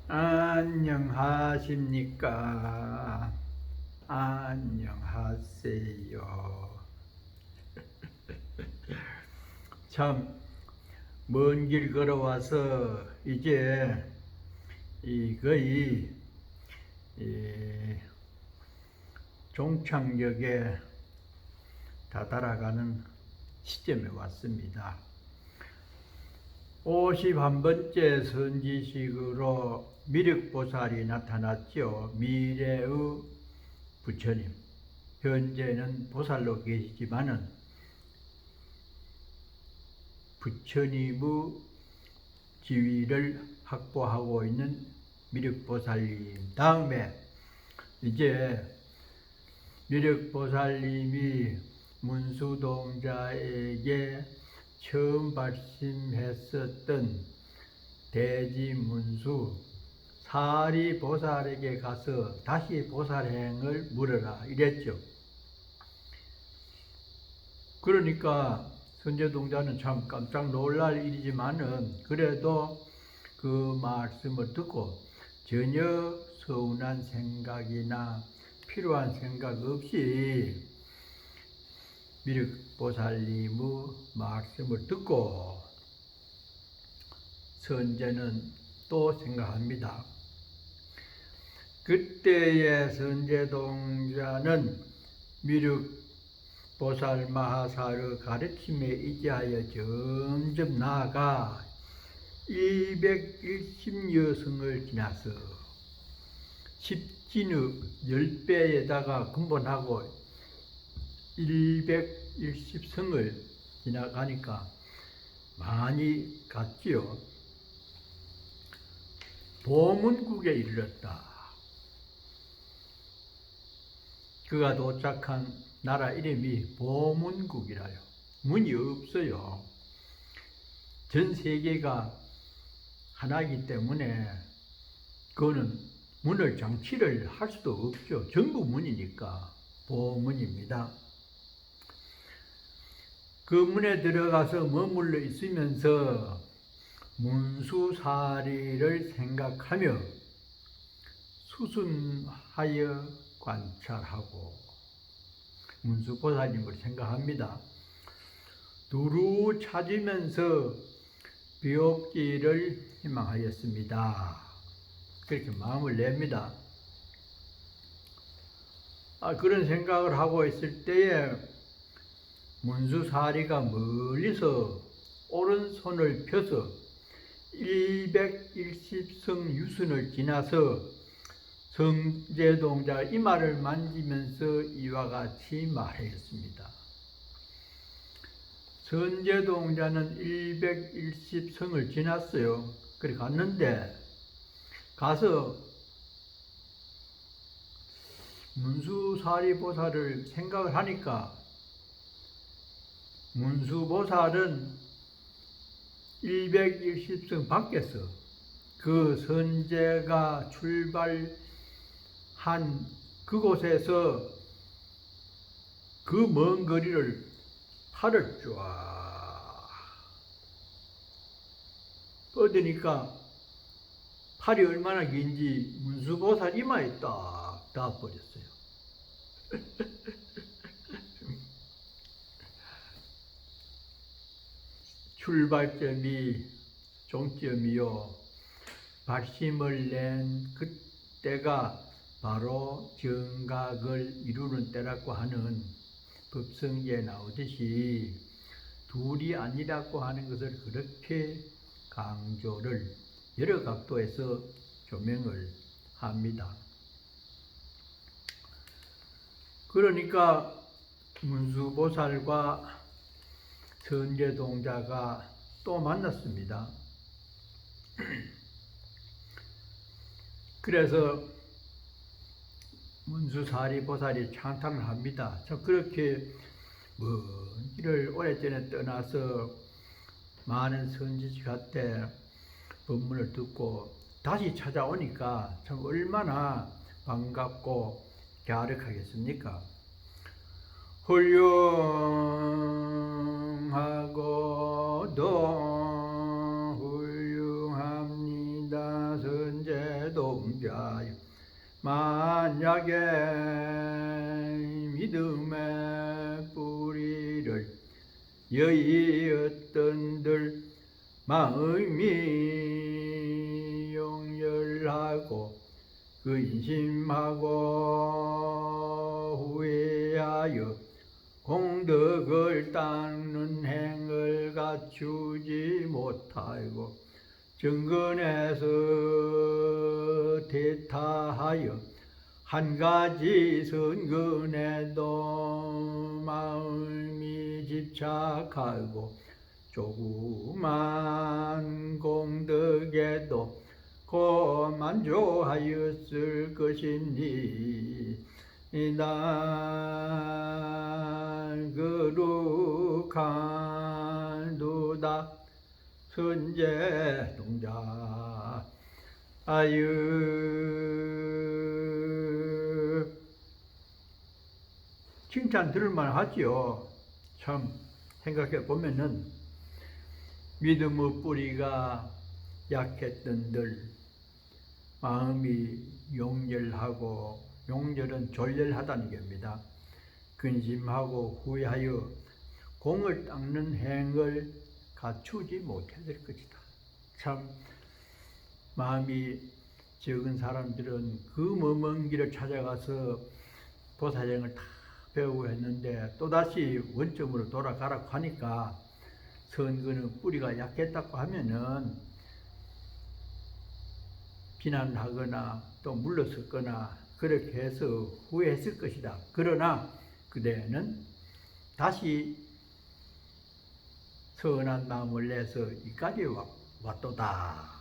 안녕하십니까? 안녕하세요. 참, 먼 길 걸어와서 이제 거의 이 종착역에 다다라가는 시점에 왔습니다. 51번째 선지식으로 미륵보살이 나타났죠. 미래의 부처님. 현재는 보살로 계시지만은 부처님의 지위를 확보하고 있는 미륵보살님. 다음에 이제 미륵보살님이 문수동자에게 처음 발심했었던 대지문수 사리보살에게 가서 다시 보살행을 물어라 이랬죠. 그러니까 선제동자는 참 깜짝 놀랄 일이지만은 그래도 그 말씀을 듣고 전혀 서운한 생각이나 필요한 생각 없이 미륵보살님의 말씀을 듣고 선제는 또 생각합니다. 그때의 선제동자는 미륵보살 마하사의 가르침에 의지하여 점점 나아가 210여승을 지나서 십진의 10배에다가 근본하고 110성을 지나가니까 많이 갔지요. 보문국에 이르렀다. 그가 도착한 나라 이름이 보문국이라요. 문이 없어요. 전 세계가 하나이기 때문에 그거는 문을 장치를 할 수도 없죠. 전부 문이니까 보문입니다. 그 문에 들어가서 머물러 있으면서 문수사리를 생각하며 수순하여 관찰하고 문수보살님을 생각합니다. 두루 찾으면서 비옥기를 희망하였습니다. 그렇게 마음을 냅니다. 그런 생각을 하고 있을 때에 문수사리가 멀리서 오른손을 펴서 110성 유순을 지나서 선제동자 이마를 만지면서 이와 같이 말했습니다. 선제동자는 110성을 지났어요. 그래 갔는데 가서 문수사리보살을 생각을 하니까 문수보살은 110성 밖에서 그 선제가 출발한 그곳에서 그 먼 거리를 팔을 쫙 뻗으니까 팔이 얼마나 긴지 문수보살 이마에 딱 닿아버렸어요. 출발점이 종점이요. 발심을 낸 그때가 바로 정각을 이루는 때라고 하는 법성기에 나오듯이 둘이 아니라고 하는 것을 그렇게 강조를 여러 각도에서 조명을 합니다. 그러니까 문수보살과 선제동자가 또 만났습니다. 그래서 문수사리보살이 찬탄을 합니다. 저 그렇게 먼 길을 오래전에 떠나서 많은 선지식한테 법문을 듣고 다시 찾아오니까 참 얼마나 반갑고 갸륵하겠습니까? 훌륭하고도 훌륭합니다. 선제 자여 만약에 믿음의 뿌리를 여의었던들 마음이 용렬하고 근심하고 후회하여 공덕을 닦는 행을 갖추지 못하고 정근에서 대타하여 한 가지 선근에도 마음이 집착하고 조그만 공덕에도 곧 만족하였을 것이니 난 거룩한 두다 선제 동자 아유 칭찬 들을만 하지요. 참 생각해 보면은 믿음의 뿌리가 약했던들 마음이 용렬하고 용렬은 졸렬하다는 겁니다. 근심하고 후회하여 공을 닦는 행을 갖추지 못했을 것이다. 참 마음이 적은 사람들은 그 먼 길을 찾아가서 도사령을 다 배우고 했는데 또다시 원점으로 돌아가라고 하니까 선근은 뿌리가 약했다고 하면은 비난하거나 또 물러섰거나 그렇게 해서 후회했을 것이다. 그러나 그대는 다시 선한 마음을 내서 이까지 왔도다.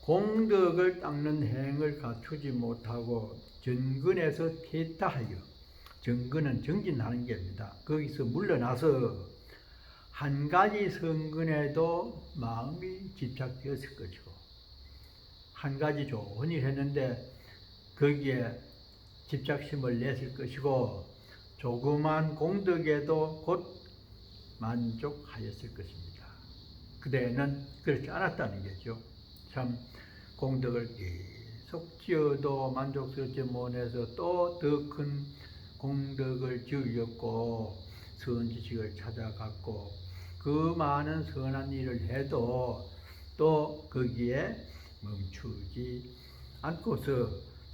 공덕을 닦는 행을 갖추지 못하고 정근에서 퇴타하여, 정근은 정진하는 겁니다. 거기서 물러나서 한 가지 성근에도 마음이 집착되었을 것이고 한 가지 좋은 일 했는데 거기에 집착심을 냈을 것이고 조그만 공덕에도 곧 만족하였을 것입니다. 그대는 그렇지 않았다는 거죠. 참 공덕을 계속 지어도 만족스럽지 못해서 또 더 큰 공덕을 지으려고 선지식을 찾아갔고 그 많은 선한 일을 해도 또 거기에 멈추지 않고서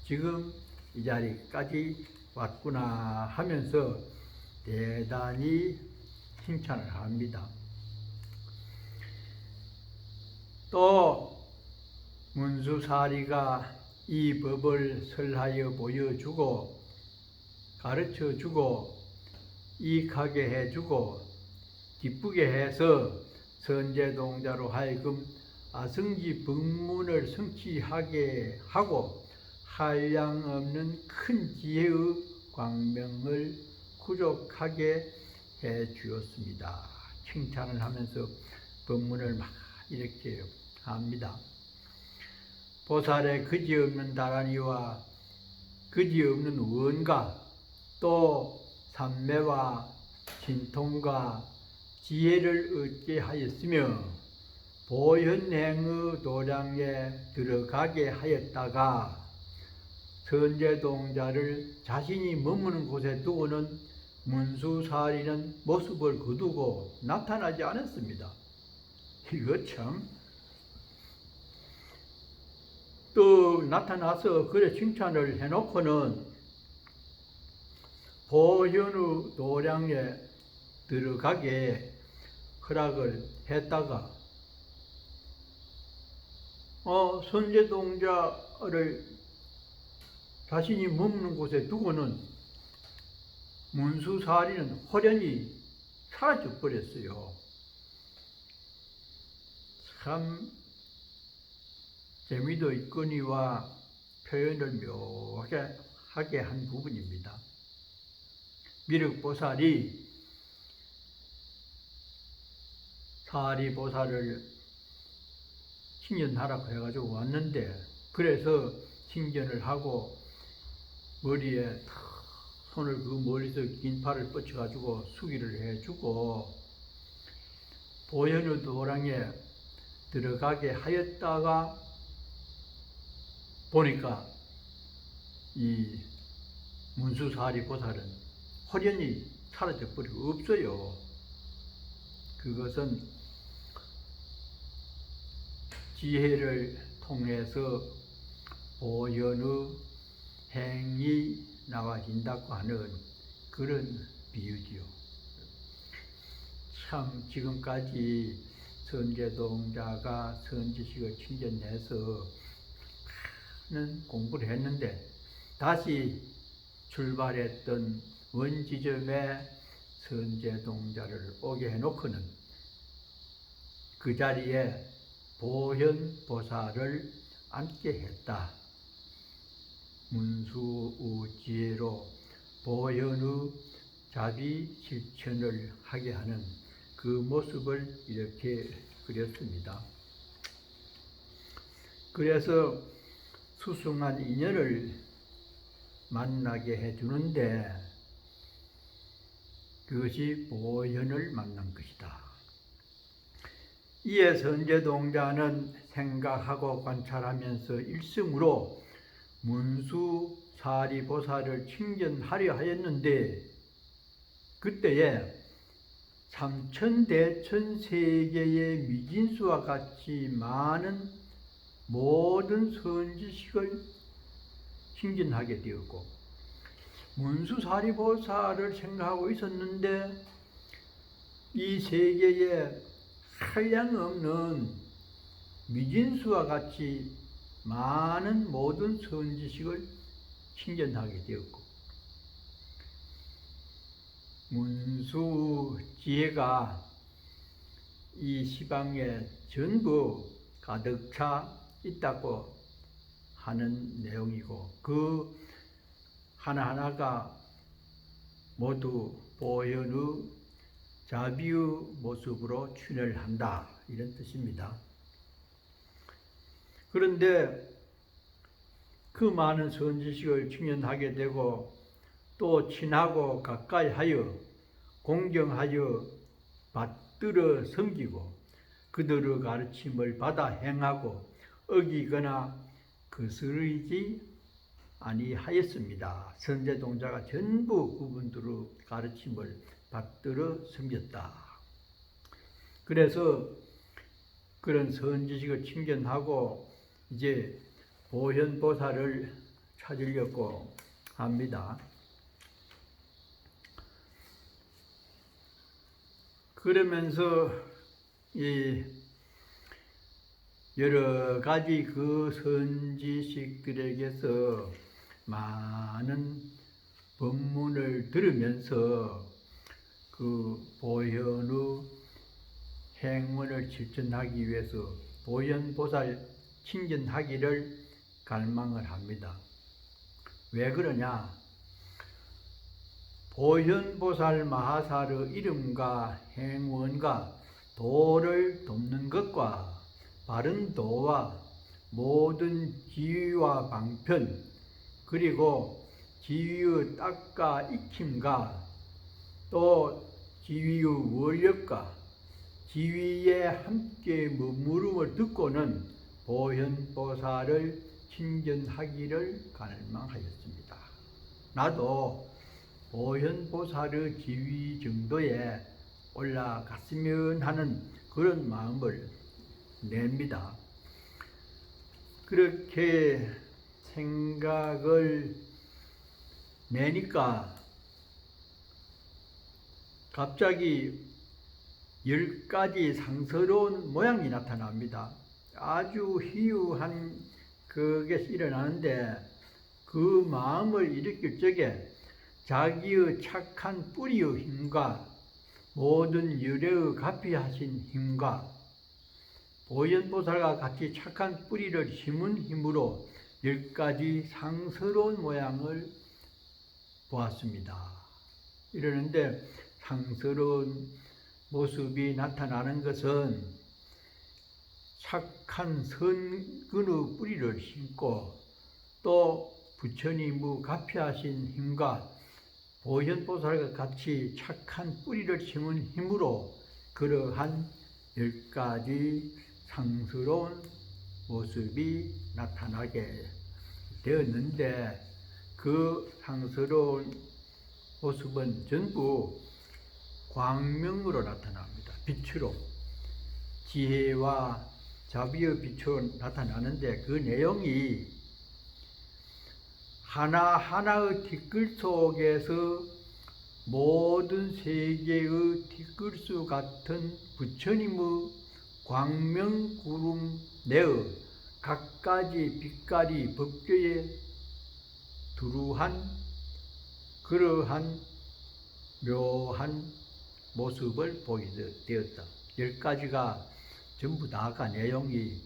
지금 이 자리까지 왔구나 하면서 대단히 칭찬을 합니다. 또 문수사리가 이 법을 설하여 보여주고 가르쳐주고 이익하게 해주고 기쁘게 해서 선제동자로 하여금 아승지 법문을 성취하게 하고 한량없는 큰 지혜의 광명을 구족하게 해 주었습니다. 칭찬을 하면서 법문을 막 이렇게 합니다. 보살의 그지없는 다라니와 그지없는 원가 또 삼매와 신통과 지혜를 얻게 하였으며 보현행의 도량에 들어가게 하였다가 선제동자를 자신이 머무는 곳에 두고는 문수사리는 모습을 거두고 나타나지 않았습니다. 이거 참 또 나타나서 그래 칭찬을 해놓고는 보현의 도량에 들어가게 허락을 했다가 선제동자를 자신이 머무는 곳에 두고는 문수사리는 호련히 사라져 버렸어요. 참 재미도 있거니와 표현을 묘하게 하게 한 부분입니다. 미륵보살이 사리보살을 칭전하라고 해가지고 왔는데 그래서 칭전을 하고 머리에 손을 그 멀리서 긴 팔을 뻗쳐가지고 수기를 해주고 보현의 도량에 들어가게 하였다가 보니까 이 문수사리보살은 홀연히 사라져 버리고 없어요. 그것은 지혜를 통해서 보현의 행이 나와진다고 하는 그런 비유지요. 참 지금까지 선제동자가 선지식을 칭견해서 많은 공부를 했는데 다시 출발했던 원지점에 선제동자를 오게 해놓고는 그 자리에 보현보살을 앉게 했다. 문수의 지혜로 보현의 자비 실천을 하게 하는 그 모습을 이렇게 그렸습니다. 그래서 수승한 인연을 만나게 해주는데 그것이 보현을 만난 것이다. 이에 선제동자는 생각하고 관찰하면서 일승으로 문수사리보살을 칭견하려 하였는데 그때에 삼천대천세계의 미진수와 같이 많은 모든 선지식을 칭견하게 되었고 문수사리보살을 생각하고 있었는데 이 세계에 한량없는 미진수와 같이 많은 모든 선지식을 칭견하게 되었고 문수 지혜가 이 시방에 전부 가득 차 있다고 하는 내용이고 그 하나하나가 모두 보현의 자비의 모습으로 출현한다 이런 뜻입니다. 그런데 그 많은 선지식을 칭견하게 되고 또 친하고 가까이 하여 공경하여 받들어 섬기고 그들의 가르침을 받아 행하고 어기거나 거스르지 아니하였습니다. 선제동자가 전부 그분들의 가르침을 받들어 섬겼다. 그래서 그런 선지식을 칭견하고 이제 보현보살을 찾으려고 합니다. 그러면서 이 여러 가지 그 선지식들에게서 많은 법문을 들으면서 그 보현의 행문을 실천하기 위해서 보현보살 칭견하기를 갈망을 합니다. 왜 그러냐? 보현보살 마하사의 이름과 행원과 도를 돕는 것과 바른 도와 모든 지위와 방편 그리고 지위의 닦아 익힘과 또 지위의 원력과 지위에 함께 머무름을 듣고는 보현보살을 칭견하기를 갈망하였습니다. 나도 보현보살의 지위 정도에 올라갔으면 하는 그런 마음을 냅니다. 그렇게 생각을 내니까 갑자기 10가지 상서로운 모양이 나타납니다. 아주 희유한 그것이 일어나는데 그 마음을 일으킬 적에 자기의 착한 뿌리의 힘과 모든 열애의 가피하신 힘과 보현보살과 같이 착한 뿌리를 심은 힘으로 10가지 상스러운 모양을 보았습니다. 이러는데 상스러운 모습이 나타나는 것은 착한 선근의 뿌리를 심고 또 부처님의 가피하신 힘과 보현보살과 같이 착한 뿌리를 심은 힘으로 그러한 10가지 상스러운 모습이 나타나게 되었는데, 그 상스러운 모습은 전부 광명으로 나타납니다. 빛으로, 지혜와 자비의 빛으로 나타나는데, 그 내용이 하나하나의 티끌 속에서 모든 세계의 티끌수 같은 부처님의 광명구름 내의 갖가지 빛깔이 법궤에 두루한 그러한 묘한 모습을 보게 되었다. 10가지가 전부 다가 내용이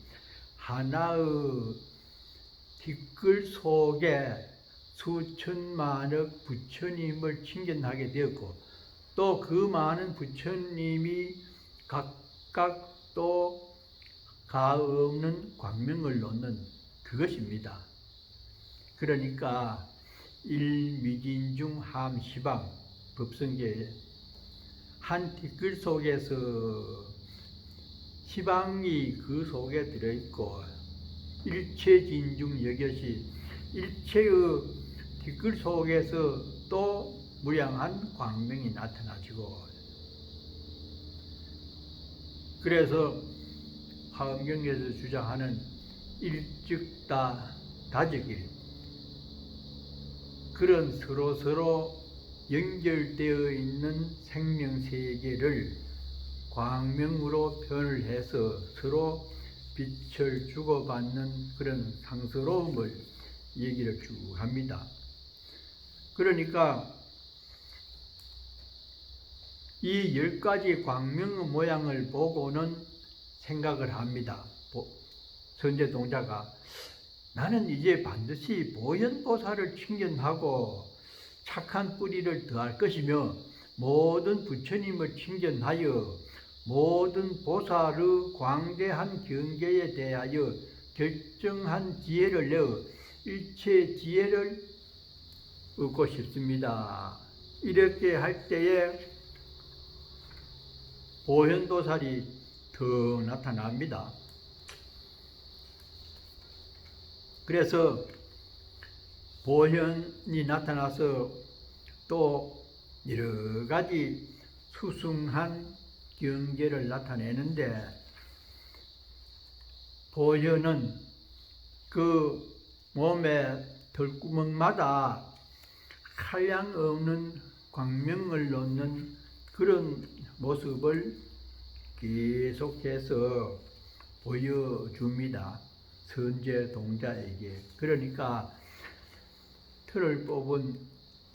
하나의 티끌 속에 수천만억 부처님을 칭견하게 되었고, 또 그 많은 부처님이 각각 또 가없는 광명을 놓는 그것입니다. 그러니까 일미진중 함시방 법성계에 한 티끌 속에서 시방이 그 속에 들어있고, 일체진중 여겨시 일체의 티끌 속에서 또 무량한 광명이 나타나지고, 그래서 화엄경에서 주장하는 일즉다 다적일, 그런 서로 연결되어 있는 생명세계를 광명으로 표현을 해서 서로 빛을 주고받는 그런 상스러움을 얘기를 쭉 합니다. 그러니까 이 10가지 광명의 모양을 보고는 생각을 합니다. 선제동자가 나는 이제 반드시 보현보살을 칭견하고 착한 뿌리를 더할 것이며, 모든 부처님을 칭견하여 모든 보살의 광대한 경계에 대하여 결정한 지혜를 내어 일체 지혜를 얻고 싶습니다. 이렇게 할 때에 보현보살이 더 나타납니다. 그래서 보현이 나타나서 또 여러 가지 수승한 경계를 나타내는데, 보현은 그 몸의 털구멍마다 한량 없는 광명을 놓는 그런 모습을 계속해서 보여줍니다. 선제동자에게. 그러니까 털을 뽑은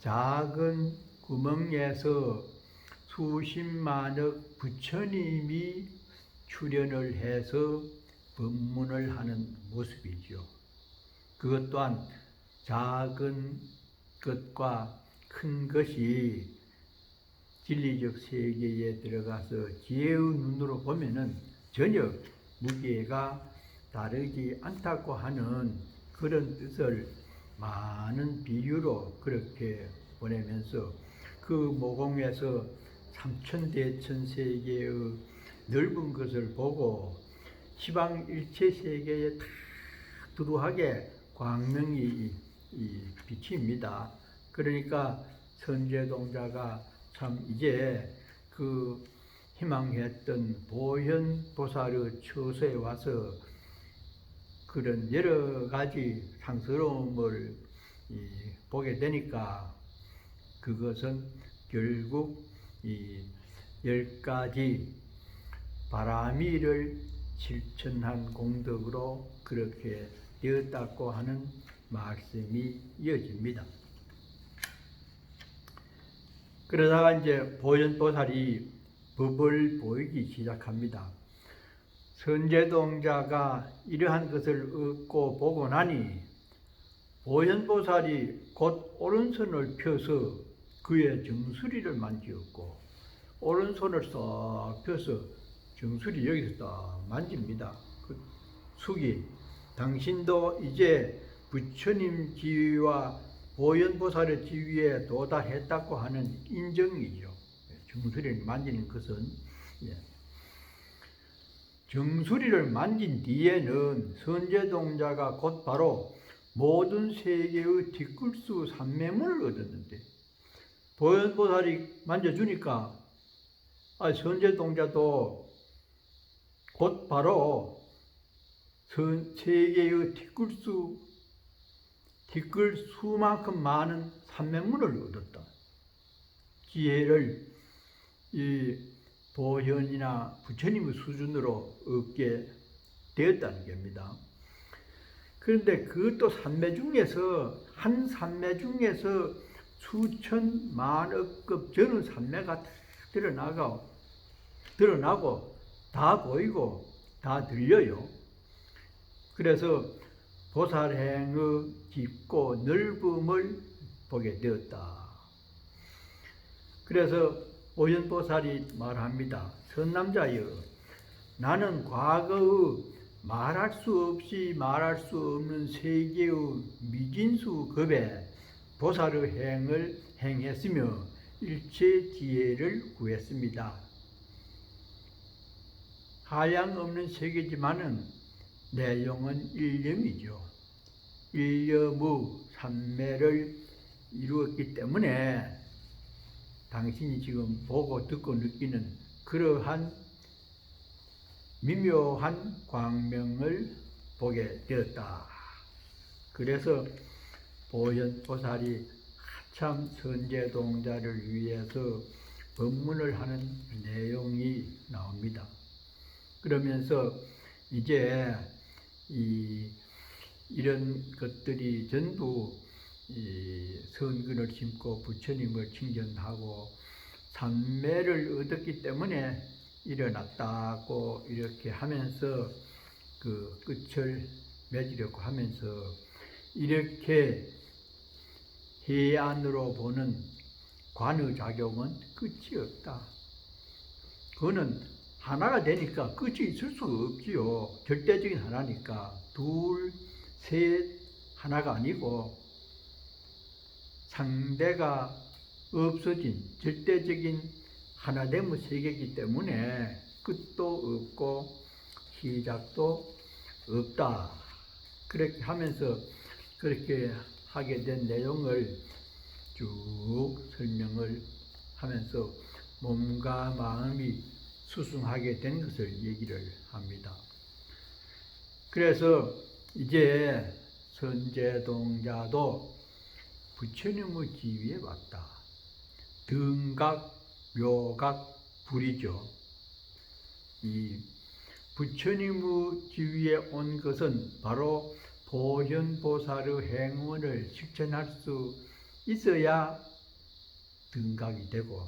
작은 구멍에서 수십만억 부처님이 출현을 해서 법문을 하는 모습이죠. 그것 또한 작은 것과 큰 것이 진리적 세계에 들어가서 지혜의 눈으로 보면은 전혀 무게가 다르지 않다고 하는 그런 뜻을 많은 비유로 그렇게 보내면서, 그 모공에서 삼천대천 세계의 넓은 것을 보고 시방 일체 세계에 다 두루하게 광명이 비칩니다. 그러니까 선제동자가 참 이제 그 희망했던 보현보살의 처소에 와서 그런 여러 가지 상스러움을 보게 되니까, 그것은 결국 이 10가지 바라미를 실천한 공덕으로 그렇게 되었다고 하는 말씀이 이어집니다. 그러다가 이제 보현보살이 법을 보이기 시작합니다. 선제동자가 이러한 것을 얻고 보고 나니 보현보살이 곧 오른손을 펴서 그의 정수리를 만지었고, 오른손을 싹 펴서 정수리 여기서 딱 만집니다. 그 숙이 당신도 이제 부처님 지위와 보현보살의 지위에 도달했다고 하는 인정이죠. 정수리를 만지는 것은. 정수리를 만진 뒤에는 선제동자가 곧바로 모든 세계의 티끌수 삼매문을 얻었는데, 보현보살이 만져주니까 선제동자도 곧바로 세계의 티끌수만큼 많은 삼매문을 얻었다. 지혜를 이 보현이나 부처님의 수준으로 얻게 되었다는 겁니다. 그런데 그것도 산매 중에서 한 산매 중에서 수천 만억급 저는 산매가 드러나고 다 보이고 다 들려요. 그래서 보살행의 깊고 넓음을 보게 되었다. 그래서 오현보살이 말합니다. 선남자여, 나는 과거의 말할 수 없이 말할 수 없는 세계의 미진수 급에 보살의 행을 행했으며 일체 지혜를 구했습니다. 한량없는 세계지만은 내용은 일념이죠. 일념의 삼매를 이루었기 때문에 당신이 지금 보고 듣고 느끼는 그러한 미묘한 광명을 보게 되었다. 그래서 보현보살이 한참 선제동자를 위해서 법문을 하는 내용이 나옵니다. 그러면서 이제 이런 것들이 전부 선근을 심고 부처님을 칭전하고 삼매를 얻었기 때문에 일어났다고 이렇게 하면서 그 끝을 맺으려고 하면서 이렇게 해안으로 보는 관의 작용은 끝이 없다. 그거는 하나가 되니까 끝이 있을 수 없지요. 절대적인 하나니까. 둘, 셋, 하나가 아니고 상대가 없어진 절대적인 하나됨의 세계이기 때문에 끝도 없고 시작도 없다. 그렇게 하면서 그렇게 하게 된 내용을 쭉 설명을 하면서 몸과 마음이 수승하게 된 것을 얘기를 합니다. 그래서 이제 선제동자도 부처님의 지위에 왔다. 등각, 묘각, 불이죠. 이 부처님의 지위에 온 것은 바로 보현보살의 행원을 실천할 수 있어야 등각이 되고,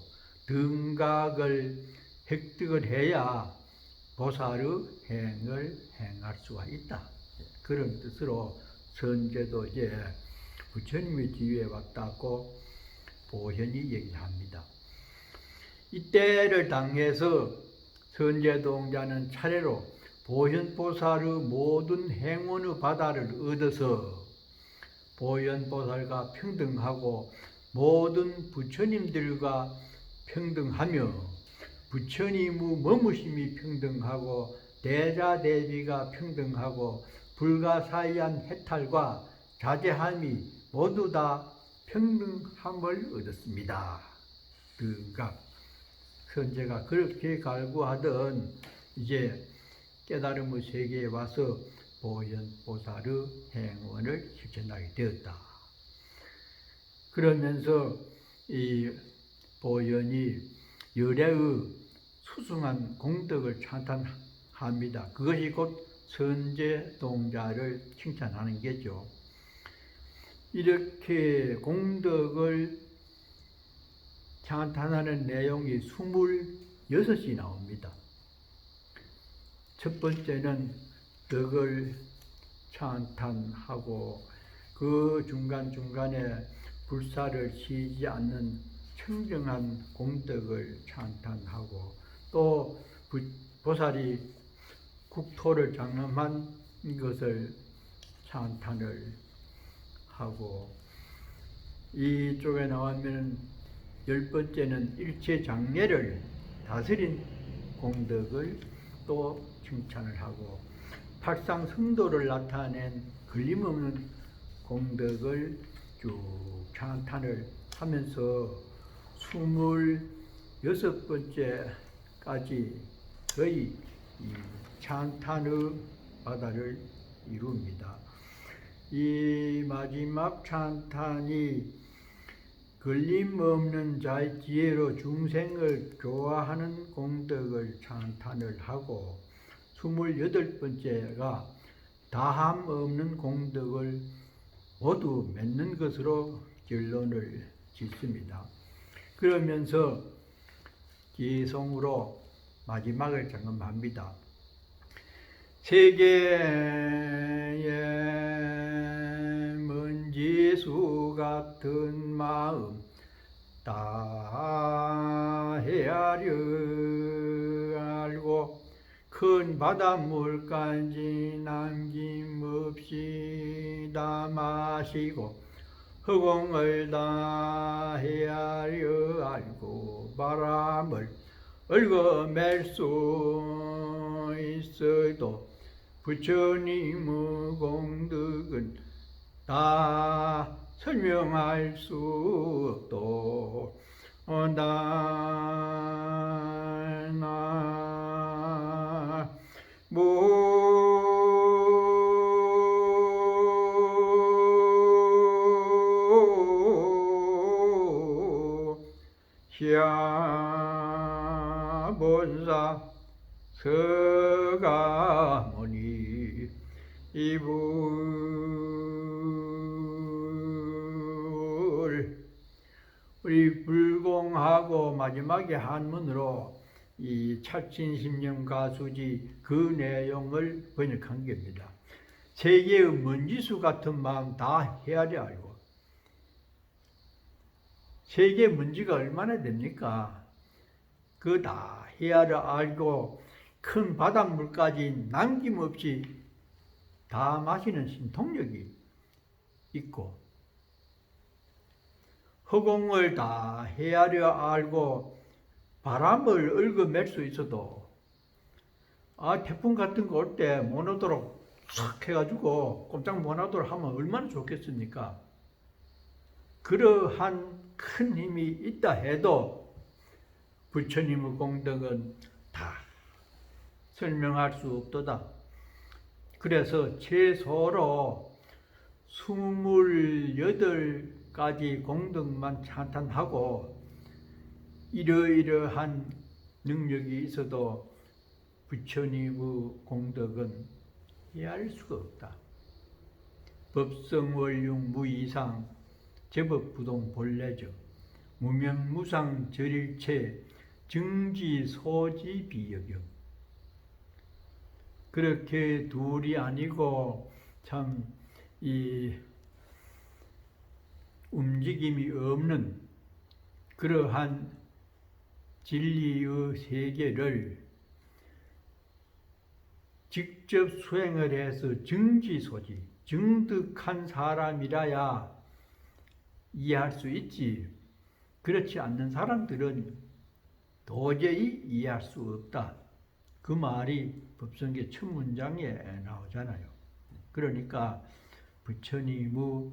등각을 획득을 해야 보살의 행을 행할 수가 있다. 그런 뜻으로 선제도 이제 부처님의 지위에 왔다고 보현이 얘기합니다. 이때를 당해서 선제동자는 차례로 보현보살의 모든 행원의 바다를 얻어서 보현보살과 평등하고 모든 부처님들과 평등하며 부처님의 머무심이 평등하고 대자대비가 평등하고 불가사의한 해탈과 자제함이 모두 다 평등함을 얻었습니다. 그러니까 선제가 그렇게 갈구하던 이제 깨달음의 세계에 와서 보현보살의 행원을 실천하게 되었다. 그러면서 이 보현이 열애의 수승한 공덕을 찬탄합니다. 그것이 곧 선제동자를 칭찬하는 게죠. 이렇게 공덕을 찬탄하는 내용이 26이 나옵니다. 첫 번째는 덕을 찬탄하고 그 중간중간에 불사를 쉬지 않는 청정한 공덕을 찬탄하고 또 보살이 국토를 장엄한 것을 찬탄을 하고 이쪽에 나오면 10번째는 일체 장애를 다스린 공덕을 또 칭찬을 하고 팔상 성도를 나타낸 걸림없는 공덕을 쭉 찬탄을 하면서 26번째까지 거의 이 찬탄의 바다를 이룹니다. 이 마지막 찬탄이 걸림없는 자의 지혜로 중생을 교화하는 공덕을 찬탄을 하고 28번째가 다함 없는 공덕을 모두 맺는 것으로 결론을 짓습니다. 그러면서 기성으로 마지막을 점검합니다. 세계의 먼지수 같은 마음 다 헤아려 알고 큰 바닷물까지 남김없이 다 마시고 허공을 다 헤아려 알고 바람을 얽어맬 수 있어도 부처님의 공덕은 다 설명할 수 없도 본사 서가모니 우리 불공하고 마지막에 한문으로 이 찰진심령 가수지 그 내용을 번역한 겁니다. 세계의 먼지수 같은 마음 다 헤아려 알고 세계 먼지가 얼마나 됩니까? 그 다 헤아려 알고 큰 바닷물까지 남김없이 다 마시는 신통력이 있고 허공을 다 헤아려 알고 바람을 얽어맬 수 있어도 태풍 같은 거 올 때 못 오도록 싹 해가지고 꼼짝 못 하도록 하면 얼마나 좋겠습니까? 그러한 큰 힘이 있다 해도 부처님의 공덕은 다 설명할 수 없도다. 그래서 최소로 28가지 공덕만 찬탄하고 이러이러한 능력이 있어도 부처님의 공덕은 이해할 수가 없다. 법성월융 무이상 제법부동 본래죠. 무명무상 절일체 증지소지비여경. 그렇게 둘이 아니고 참 이 움직임이 없는 그러한 진리의 세계를 직접 수행을 해서 증지소지, 증득한 사람이라야 이해할 수 있지. 그렇지 않는 사람들은 도저히 이해할 수 없다. 그 말이 법성계 첫 문장에 나오잖아요. 그러니까 부처님의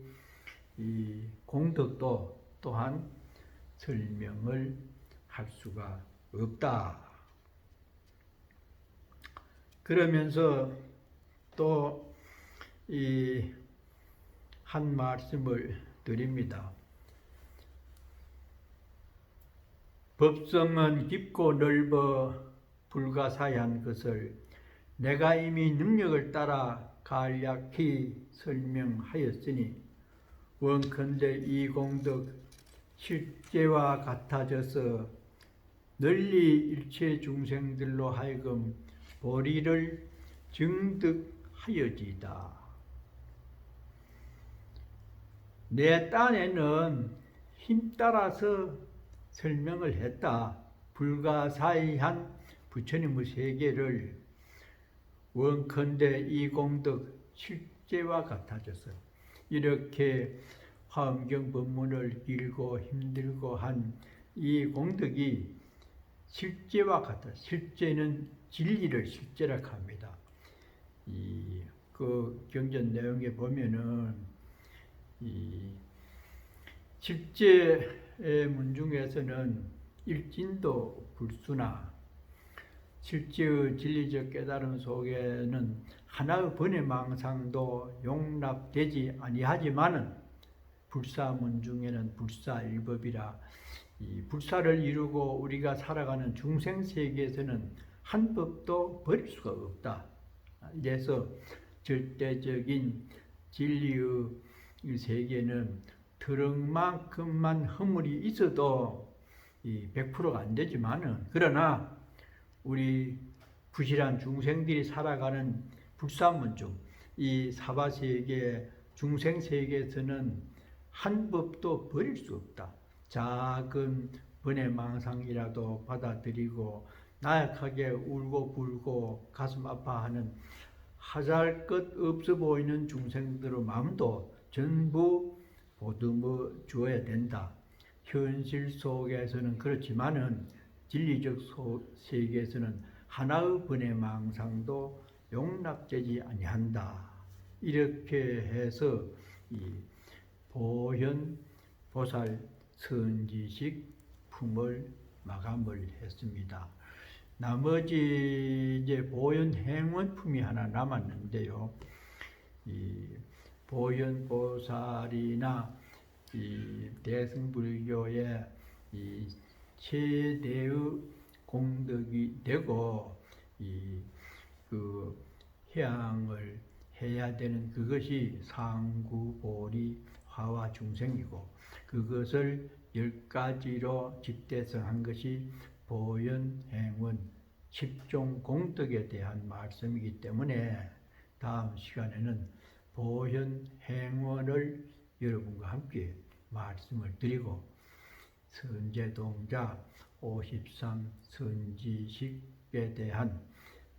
이 공덕도 또한 설명을 할 수가 없다. 그러면서 또 이 한 말씀을 드립니다. 법성은 깊고 넓어 불가사의한 것을 내가 이미 능력을 따라 간략히 설명하였으니 원컨대 이 공덕 실제와 같아져서 널리 일체 중생들로 하여금 보리를 증득하여지이다. 내 딴에는 힘 따라서 설명을 했다. 불가사의한 부처님의 세계를 원컨대 이 공덕 실제와 같아져서 이렇게 화엄경 법문을 길고 힘들고 한 이 공덕이 실제와 같다. 실제는 진리를 실제라 합니다. 그 경전 내용에 보면은 이 실제의 문중에서는 일진도 불수나 실제의 진리적 깨달음 속에는 하나의 번외망상도 용납되지 아니하지만은 불사문중에는 불사일법이라 이 불사를 이루고 우리가 살아가는 중생세계에서는 한 법도 버릴 수가 없다. 이래서 절대적인 진리의 세계는 드럭만큼만 허물이 있어도 100%가 안 되지만은 그러나 우리 부실한 중생들이 살아가는 불사문중 이 사바세계 중생세계에서는 한 법도 버릴 수 없다. 작은 번외망상이라도 받아들이고 나약하게 울고 불고 가슴 아파하는 하잘것 없어 보이는 중생들의 마음도 전부 보듬어 주어야 된다. 현실 속에서는 그렇지만은 진리적 세계에서는 하나의 번외망상도 용납되지 아니한다. 이렇게 해서 이 보현 보살 선지식 품을 마감을 했습니다. 나머지 이제 보현 행원품이 하나 남았는데요. 이 보현 보살이나 이 대승불교의 이 최대의 공덕이 되고 그 해양을 해야 되는 그것이 상구보리 화와 중생이고 그것을 10가지로 집대성한 것이 보현행원 10종 공덕에 대한 말씀이기 때문에 다음 시간에는 보현행원을 여러분과 함께 말씀을 드리고 선제동자 53 선지식에 대한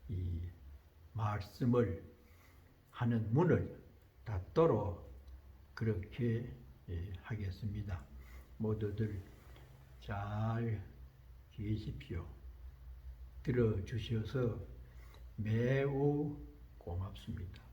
이 말씀을 하는 문을 닫도록 그렇게 하겠습니다. 모두들 잘 계십시오. 들어주셔서 매우 고맙습니다.